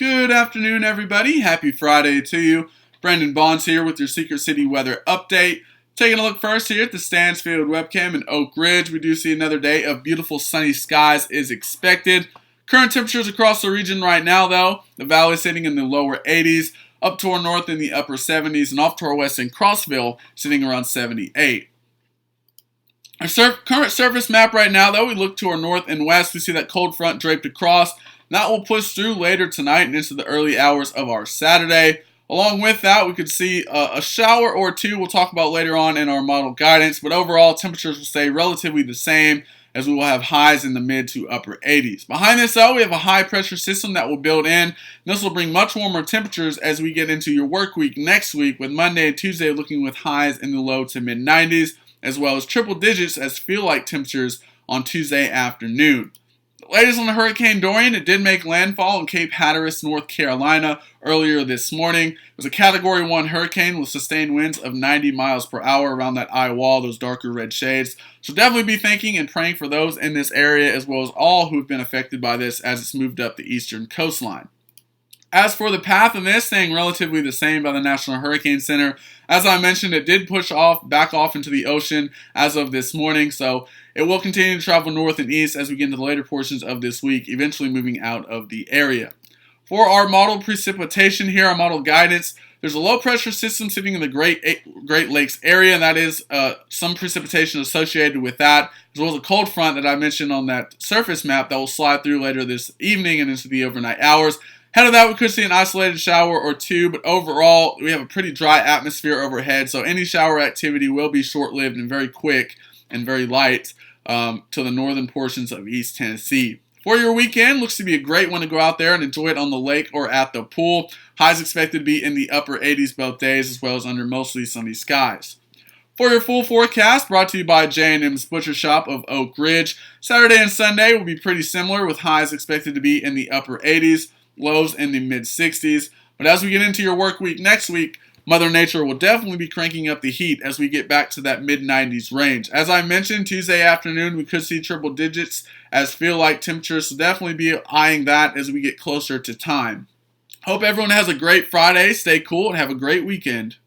Good afternoon, everybody. Happy Friday to you. Brendan Bonds here with your Secret City weather update. Taking a look first here at the Stansfield webcam in Oak Ridge. We do see another day of beautiful sunny skies is expected. Current temperatures across the region right now, though, the valley is sitting in the lower 80s, up to our north in the upper 70s, and off to our west in Crossville, sitting around 78. Our current surface map right now, though, we look to our north and west. We see that cold front draped across. That will push through later tonight and into the early hours of our Saturday. Along with that, we could see a shower or two we'll talk about later on in our model guidance, but overall temperatures will stay relatively the same as we will have highs in the mid to upper 80s. Behind this, though, we have a high pressure system that will build in. This will bring much warmer temperatures as we get into your work week next week, with Monday and Tuesday looking with highs in the low to mid 90s, as well as triple digits as feel-like temperatures on Tuesday afternoon. Latest on the Hurricane Dorian, it did make landfall in Cape Hatteras, North Carolina earlier this morning. It was a Category 1 hurricane with sustained winds of 90 miles per hour around that eye wall, those darker red shades. So definitely be thinking and praying for those in this area as well as all who have been affected by this as it's moved up the eastern coastline. As for the path of this, staying relatively the same by the National Hurricane Center. As I mentioned, it did push back off into the ocean as of this morning, so it will continue to travel north and east as we get into the later portions of this week, eventually moving out of the area. For our model precipitation here, our model guidance, there's a low pressure system sitting in the Great Lakes area, and that is some precipitation associated with that, as well as a cold front that I mentioned on that surface map that will slide through later this evening and into the overnight hours. Ahead of that, we could see an isolated shower or two, but overall, we have a pretty dry atmosphere overhead, so any shower activity will be short-lived and very quick and very light to the northern portions of East Tennessee. For your weekend, looks to be a great one to go out there and enjoy it on the lake or at the pool. Highs expected to be in the upper 80s both days, as well as under mostly sunny skies. For your full forecast, brought to you by J&M's Butcher Shop of Oak Ridge, Saturday and Sunday will be pretty similar, with highs expected to be in the upper 80s, lows in the mid-60s. But as we get into your work week next week, Mother Nature will definitely be cranking up the heat as we get back to that mid-90s range. As I mentioned, Tuesday afternoon we could see triple digits as feel-like temperatures, so definitely be eyeing that as we get closer to time. Hope everyone has a great Friday, stay cool, and have a great weekend.